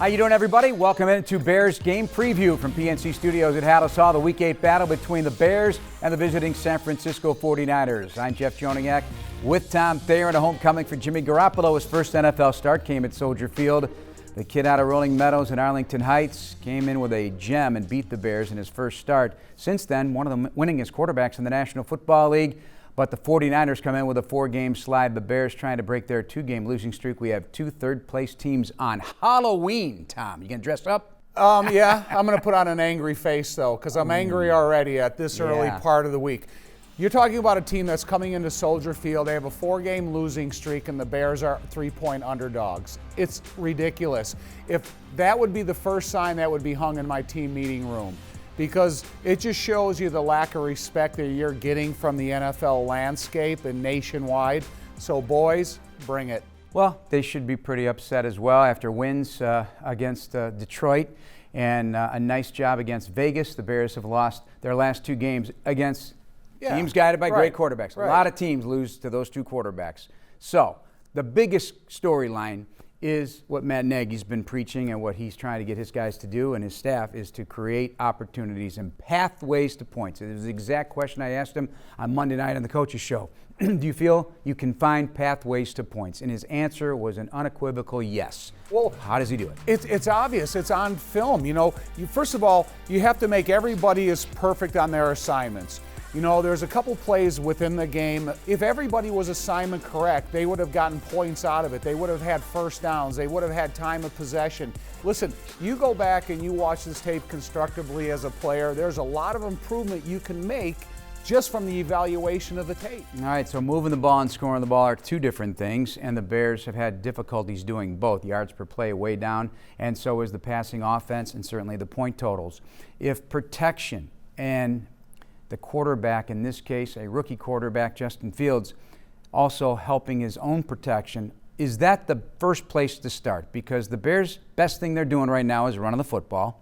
How you doing, everybody? Welcome into Bears game preview from PNC Studios at Hallis Hall, the Week 8 battle between the Bears and the visiting San Francisco 49ers. I'm Jeff Joniak with Tom Thayer, and a homecoming for Jimmy Garoppolo. His first NFL start came at Soldier Field. The kid out of Rolling Meadows in Arlington Heights came in with a gem and beat the Bears in his first start. Since then, one of the winningest quarterbacks in the National Football League. But the 49ers come in with a 4-game slide. The Bears trying to break their 2-game losing streak. We have 2 third-place teams on Halloween. Tom, you gonna dress up? Yeah, I'm going to put on an angry face, though, because I'm angry already at this early part of the week. You're talking about a team that's coming into Soldier Field. They have a 4-game losing streak, and the Bears are 3-point underdogs. It's ridiculous. If that would be the first sign, that would be hung in my team meeting room, because it just shows you the lack of respect that you're getting from the NFL landscape and nationwide. So, boys, bring it. Well, they should be pretty upset as well after wins against Detroit and a nice job against Vegas. The Bears have lost their last 2 games against teams guided by great quarterbacks. A lot of teams lose to those 2 quarterbacks. So the biggest storyline is what Matt Nagy's been preaching and what he's trying to get his guys to do and his staff is to create opportunities and pathways to points. It was the exact question I asked him on Monday night on the Coaches Show. Do you feel you can find pathways to points? And his answer was an unequivocal yes. Well, how does he do it? It's obvious. It's on film. You know, first of all, you have to make everybody as perfect on their assignments. You know, there's a couple plays within the game. If everybody was assignment correct, they would have gotten points out of it. They would have had first downs. They would have had time of possession. Listen, you go back and you watch this tape constructively as a player, there's a lot of improvement you can make just from the evaluation of the tape. All right, so moving the ball and scoring the ball are 2 different things, and the Bears have had difficulties doing both. Yards per play way down, and so is the passing offense and certainly the point totals. If protection and the quarterback, in this case, a rookie quarterback, Justin Fields, also helping his own protection, is that the first place to start? Because the Bears' best thing they're doing right now is running the football.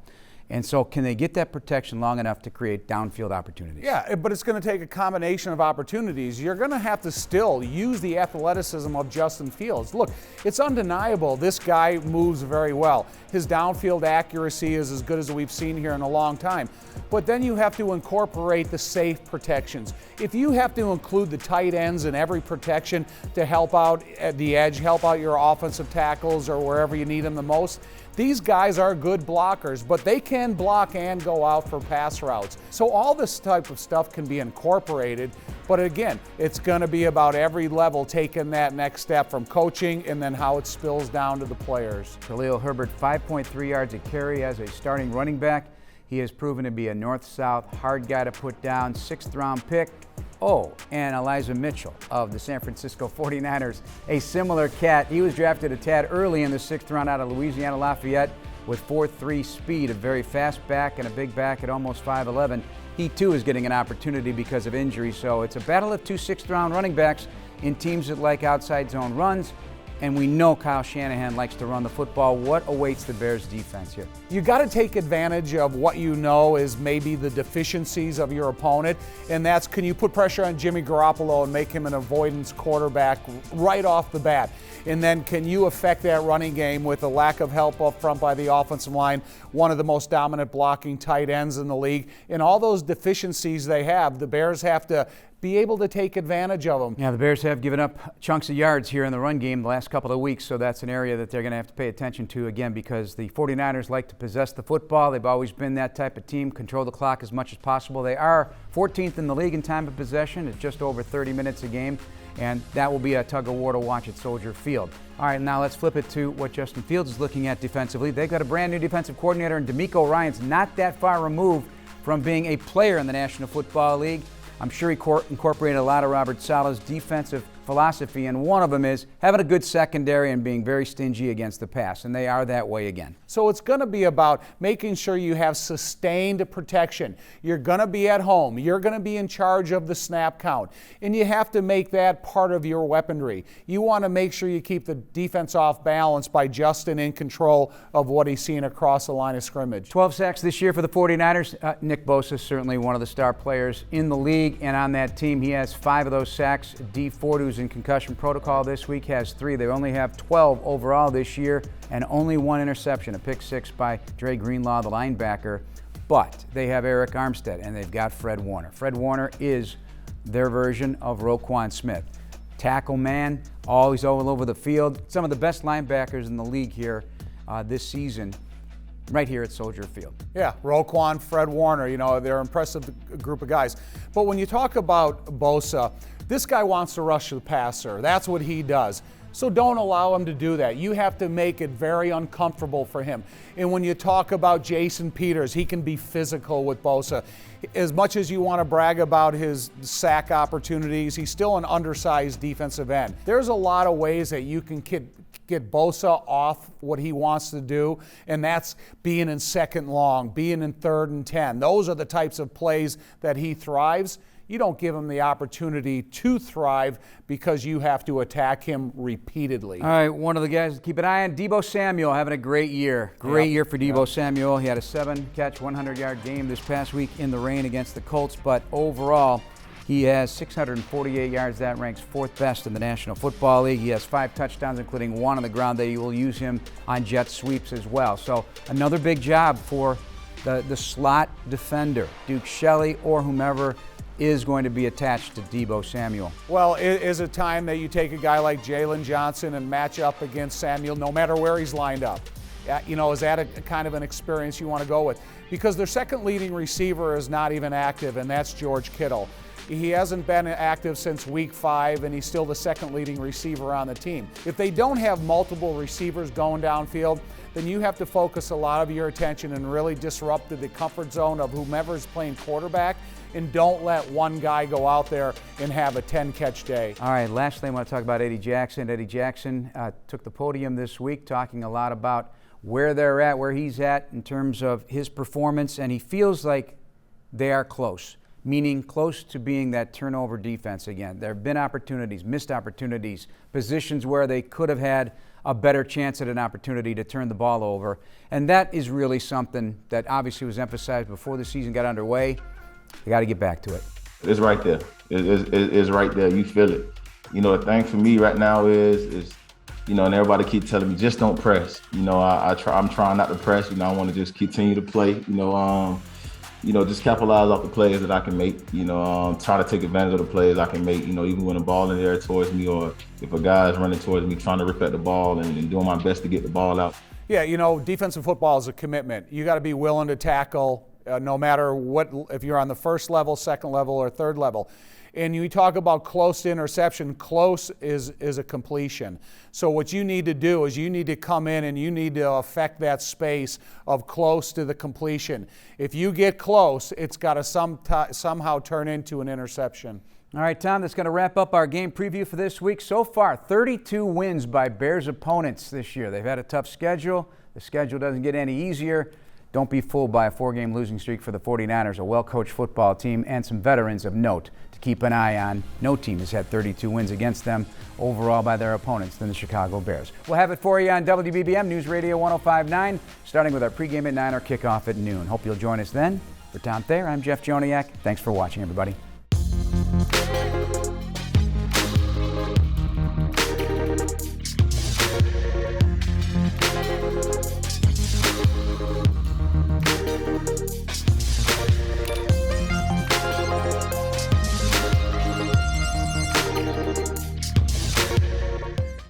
And so can they get that protection long enough to create downfield opportunities? Yeah, but it's going to take a combination of opportunities. You're going to have to still use the athleticism of Justin Fields. Look, it's undeniable this guy moves very well. His downfield accuracy is as good as we've seen here in a long time. But then you have to incorporate the safe protections. If you have to include the tight ends in every protection to help out at the edge, help out your offensive tackles or wherever you need them the most, these guys are good blockers, but they can block and go out for pass routes. So all this type of stuff can be incorporated, but again, it's going to be about every level taking that next step from coaching and then how it spills down to the players. Khalil Herbert, 5.3 yards a carry as a starting running back. He has proven to be a north-south hard guy to put down, 6th-round pick. Oh, and Elijah Mitchell of the San Francisco 49ers, a similar cat. He was drafted a tad early in the 6th round out of Louisiana Lafayette with 4.3 speed, a very fast back and a big back at almost 5'11". He too is getting an opportunity because of injury. So it's a battle of 2 6th-round running backs in teams that like outside zone runs. And we know Kyle Shanahan likes to run the football. What awaits the Bears defense here? You got to take advantage of what you know is maybe the deficiencies of your opponent, and that's, can you put pressure on Jimmy Garoppolo and make him an avoidance quarterback right off the bat? And then can you affect that running game with a lack of help up front by the offensive line, one of the most dominant blocking tight ends in the league? And all those deficiencies they have, the Bears have to be able to take advantage of them. Yeah, the Bears have given up chunks of yards here in the run game the last couple of weeks, so that's an area that they're going to have to pay attention to again, because the 49ers like to possess the football. They've always been that type of team, control the clock as much as possible. They are 14th in the league in time of possession at just over 30 minutes a game, and that will be a tug-of-war to watch at Soldier Field. All right, now let's flip it to what Justin Fields is looking at defensively. They've got a brand new defensive coordinator, and DeMeco Ryans not that far removed from being a player in the National Football League. I'm sure he incorporated a lot of Robert Saleh's defensive philosophy, and one of them is having a good secondary and being very stingy against the pass, and they are that way again. So it's going to be about making sure you have sustained protection. You're going to be at home. You're going to be in charge of the snap count, and you have to make that part of your weaponry. You want to make sure you keep the defense off balance by Justin in control of what he's seen across the line of scrimmage. 12 sacks this year for the 49ers. Nick Bosa is certainly one of the star players in the league, and on that team he has 5 of those sacks. D. Fordu who's in concussion protocol this week, has 3. They only have 12 overall this year and only 1 interception, a pick 6 by Dre Greenlaw, the linebacker. But they have Eric Armstead and they've got Fred Warner. Fred Warner is their version of Roquan Smith. Tackle man, always all over the field. Some of the best linebackers in the league here this season, right here at Soldier Field. Yeah, Roquan, Fred Warner, they're an impressive group of guys. But when you talk about Bosa, this guy wants to rush the passer. That's what he does. So don't allow him to do that. You have to make it very uncomfortable for him. And when you talk about Jason Peters, he can be physical with Bosa. As much as you want to brag about his sack opportunities, he's still an undersized defensive end. There's a lot of ways that you can get Bosa off what he wants to do, and that's being in second long, being in 3rd and 10. Those are the types of plays that he thrives. You don't give him the opportunity to thrive because you have to attack him repeatedly. All right, one of the guys to keep an eye on, Deebo Samuel, having a great year. Great year for Deebo Samuel. He had a 7-catch, 100-yard game this past week in the rain against the Colts, but overall, he has 648 yards. That ranks 4th best in the National Football League. He has 5 touchdowns, including 1 on the ground. They will use him on jet sweeps as well. So another big job for the slot defender, Duke Shelley or whomever is going to be attached to Deebo Samuel. Well, it is a time that you take a guy like Jalen Johnson and match up against Samuel no matter where he's lined up. Is that a kind of an experience you want to go with? Because their second leading receiver is not even active, and that's George Kittle. He hasn't been active since week 5, and he's still the second leading receiver on the team. If they don't have multiple receivers going downfield, then you have to focus a lot of your attention and really disrupt the comfort zone of whomever is playing quarterback, and don't let one guy go out there and have a 10-catch day. All right, lastly, I want to talk about Eddie Jackson. Eddie Jackson took the podium this week talking a lot about where they're at, where he's at in terms of his performance, and he feels like they are close, meaning close to being that turnover defense again. There have been opportunities, missed opportunities, positions where they could have had a better chance at an opportunity to turn the ball over, and that is really something that obviously was emphasized before the season got underway. They got to get back to it. It's right there. It's right there. You feel it. The thing for me right now is and everybody keep telling me, just don't press. I'm trying not to press. I want to just continue to play. Just capitalize off the plays that I can make. Try to take advantage of the plays I can make. Even when the ball in the air towards me, or if a guy's running towards me, trying to rip at the ball and doing my best to get the ball out. Yeah, defensive football is a commitment. You got to be willing to tackle. No matter what, if you're on the first level, second level, or third level. And you talk about close to interception, close is a completion. So what you need to do is you need to come in and you need to affect that space of close to the completion. If you get close, it's got to somehow turn into an interception. All right, Tom, that's going to wrap up our game preview for this week. So far, 32 wins by Bears opponents this year. They've had a tough schedule. The schedule doesn't get any easier. Don't be fooled by a 4-game losing streak for the 49ers, a well-coached football team and some veterans of note to keep an eye on. No team has had 32 wins against them overall by their opponents than the Chicago Bears. We'll have it for you on WBBM News Radio 105.9, starting with our pregame at 9, our kickoff at noon. Hope you'll join us then. For Tom Thayer, I'm Jeff Joniak. Thanks for watching, everybody.